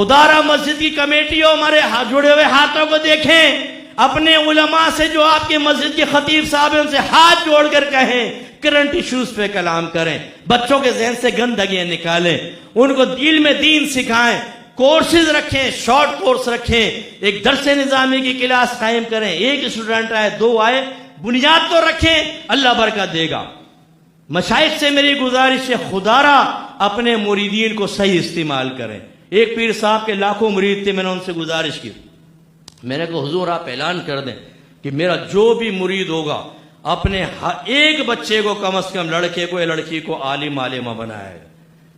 खुदारा मस्जिद की कमेटियों हमारे जुड़े हुए हाथों को देखें, अपने उलमा से जो आपके मस्जिद के खतीब साहब हैं उनसे हाथ जोड़कर कहें करंट इश्यूज पे कलाम करें, बच्चों के जहन से गंदगियां निकालें, उनको दिल में दीन सिखाएं, कोर्सेज रखें, शॉर्ट कोर्स रखें, एक दरसे निजामी की क्लास कायम करें, एक स्टूडेंट आए, 2 आए, बुनियाद तो रखें, अल्लाह बरकत देगा। मशाइख से मेरी गुजारिश है खुदारा अपने मुरीदीन को सही इस्तेमाल करें। एक पीर साहब के लाखों मुरीद थे, मैंने उनसे गुजारिश की, मैंने कहा हुजूर आप ऐलान कर दें कि मेरा जो भी मुरीद होगा अपने एक बच्चे को कम से कम, लड़के को या लड़की को आलिम आलिमा बनाएगा।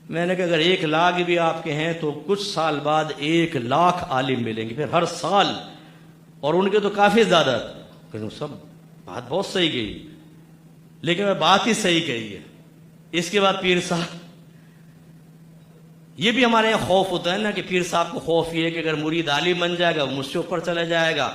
मैंने कहा अगर 1 लाख भी आपके हैं तो कुछ साल बाद 1 लाख आलिम मिलेंगे, फिर हर साल, और उनके तो काफी ज्यादा। सब बात बहुत सही कही, लेकिन मैं बात ही सही कही है। इसके बाद पीर साहब, ये भी हमारे यहाँ खौफ होता है ना कि पीर साहब को खौफ ये है कि अगर मुरीद आलिम बन जाएगा वो मुझसे ऊपर चला जाएगा,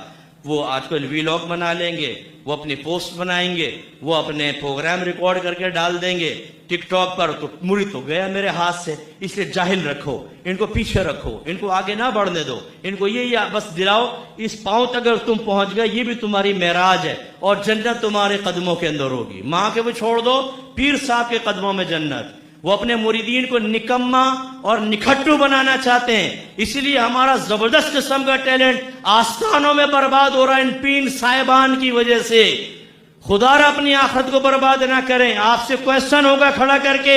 वो आजकल वीलॉग बना लेंगे, वो अपनी पोस्ट बनाएंगे, वो अपने प्रोग्राम रिकॉर्ड करके डाल देंगे टिकटॉक पर, तो मुरीद तो गया मेरे हाथ से। इसलिए जाहिल रखो, इनको पीछे रखो, इनको आगे ना बढ़ने दो, इनको ये बस दिलाओ इस पांव तक अगर तुम पहुंच गए ये भी तुम्हारी मेराज है और जन्नत तुम्हारे कदमों के अंदर होगी। माँ के वो छोड़ दो, पीर साहब के कदमों में जन्नत। वो अपने मुरीदीन को निकम्मा और निखट्टू बनाना चाहते हैं, इसलिए हमारा जबरदस्त किस्म का टैलेंट आस्थानों में बर्बाद हो रहा है इन पीर साहिबान की वजह से। खुदारा अपनी आखिरत को बर्बाद ना करें। आपसे क्वेश्चन होगा खड़ा करके,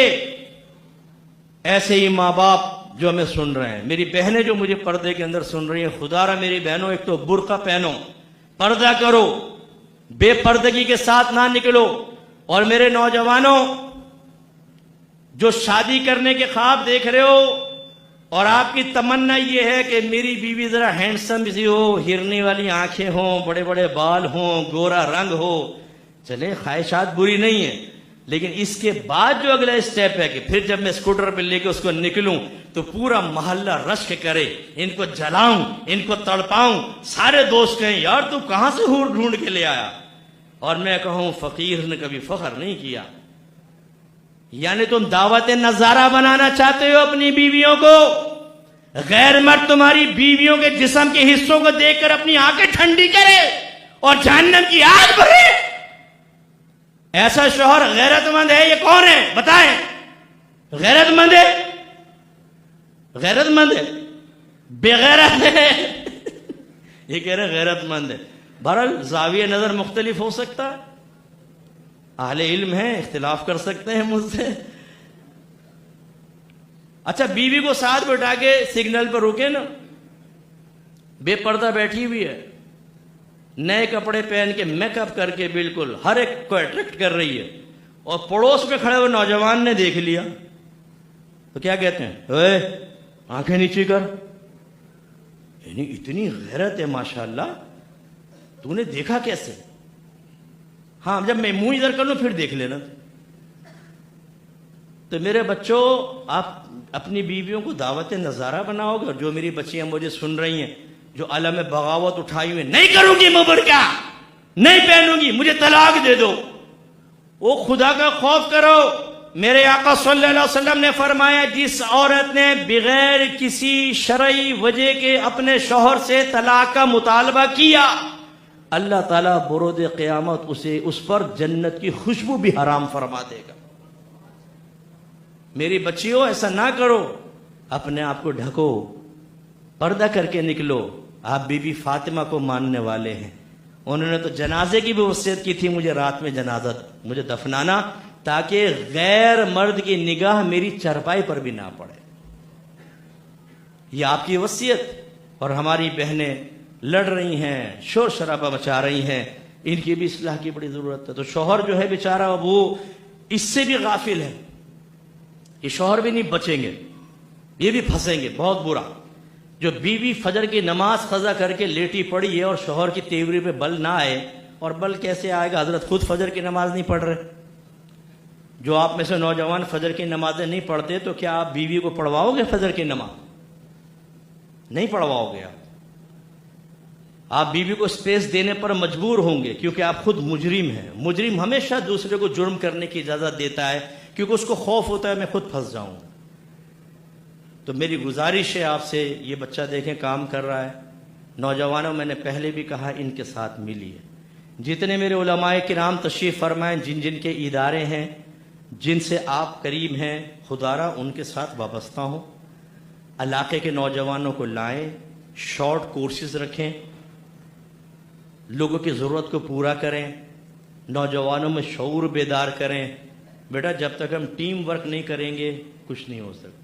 ऐसे ही माँ बाप जो हमें सुन रहे हैं, मेरी बहनें जो मुझे पर्दे के अंदर सुन रही हैं, खुदारा मेरी बहनों एक तो बुर्का पहनो, पर्दा करो, बेपर्दगी के साथ ना निकलो। और मेरे नौजवानों जो शादी करने के ख्वाब देख रहे हो और आपकी तमन्ना ये है कि मेरी बीवी जरा हैंडसम सी हो, हिरनी वाली आंखें हों, बड़े बड़े बाल हों, गोरा रंग हो, चले ख्वाहिशात बुरी नहीं है, लेकिन इसके बाद जो अगला स्टेप है कि फिर जब मैं स्कूटर पे लेके उसको निकलूं तो पूरा मोहल्ला रश्क करे, इनको जलाऊं, इनको तड़पाऊं, सारे दोस्त कहें यार तू कहां से हूर ढूंढ के ले आया, और मैं कहूं फकीर ने कभी फख्र नहीं किया। यानी तुम दावत नजारा बनाना चाहते हो अपनी बीवियों को, गैर मर्द तुम्हारी बीवियों के जिस्म के हिस्सों को देखकर अपनी आंखें ठंडी करे और जहन्नम की आग भरे। ऐसा शौहर गैरतमंद है? ये कौन है बताएं? गैरतमंद है? गैरतमंद है? बेगैरत है? ये कह रहे गैरतमंद है। बहरहाल जाविया नजर मुख्तलिफ हो सकता है, अहले इल्म है, इख्तिलाफ कर सकते हैं मुझसे। अच्छा, बीवी को साथ बैठा के सिग्नल पर रुके ना, बेपर्दा बैठी हुई है, नए कपड़े पहन के मेकअप करके बिल्कुल हर एक को अट्रैक्ट कर रही है, और पड़ोस में खड़े हुए नौजवान ने देख लिया तो क्या कहते हैं, ओए आंखें नीचे कर। यानी इतनी गैरत है माशाल्लाह, तूने देखा कैसे? हाँ, जब मैं मुंह इधर कर लूं फिर देख लेना। तो मेरे बच्चों, आप अपनी बीवियों को दावत नजारा बनाओगे। और जो मेरी बच्चियां मुझे सुन रही हैं जो अलम बगावत उठाई हुई, नहीं करूंगी मैं बुर्का, नहीं पहनूंगी, मुझे तलाक दे दो, वो खुदा का खौफ करो। मेरे आका सल्लल्लाहु अलैहि वसल्लम ने फरमाया, जिस औरत ने बगैर किसी शरई वजह के अपने शौहर से तलाक का मुतालबा किया, अल्लाह ताला बरोद क़यामत उसे उस पर जन्नत की खुशबू भी हराम फरमा देगा। मेरी बच्चियों, ऐसा ना करो, अपने आप को ढको, पर्दा करके निकलो। आप बीबी फातिमा को मानने वाले हैं, उन्होंने तो जनाजे की भी वसीयत की थी, मुझे रात में जनाजा मुझे दफनाना, ताकि गैर मर्द की निगाह मेरी चरपाई पर भी ना पड़े। ये आपकी वसीयत। और हमारी बहनें लड़ रही हैं, शोर शराबा मचा रही हैं, इनकी भी इस्लाह की बड़ी जरूरत है। तो शौहर जो है बेचारा वो इससे भी गाफिल है, ये शौहर भी नहीं बचेंगे, ये भी फंसेंगे बहुत बुरा। जो बीवी फजर की नमाज खजा करके लेटी पड़ी है और शौहर की तेवरी पे बल ना आए, और बल कैसे आएगा? हजरत खुद फजर की नमाज नहीं पढ़ रहे। जो आप में से नौजवान फजर की नमाजें नहीं पढ़ते, तो क्या आप बीवी को पढ़वाओगे फजर की नमाज? नहीं पढ़वाओगे। आप बीवी को स्पेस देने पर मजबूर होंगे, क्योंकि आप खुद मुजरिम हैं। मुजरिम हमेशा दूसरे को जुर्म करने की इजाजत देता है, क्योंकि उसको खौफ होता है मैं खुद फंस जाऊंगा। तो मेरी गुजारिश है आपसे, ये बच्चा देखें काम कर रहा है। नौजवानों, मैंने पहले भी कहा, इनके साथ मिलिए। जितने मेरे उलमाए किराम तशरीफ़ फरमाएं, जिन जिन के इदारे हैं, जिनसे आप करीब हैं, खुदारा उनके साथ वाबस्ता हों। इलाके के नौजवानों को लाएं, शॉर्ट कोर्सेज रखें, लोगों की ज़रूरत को पूरा करें, नौजवानों में शऊर बेदार करें। बेटा, जब तक हम टीम वर्क नहीं करेंगे कुछ नहीं हो सकता।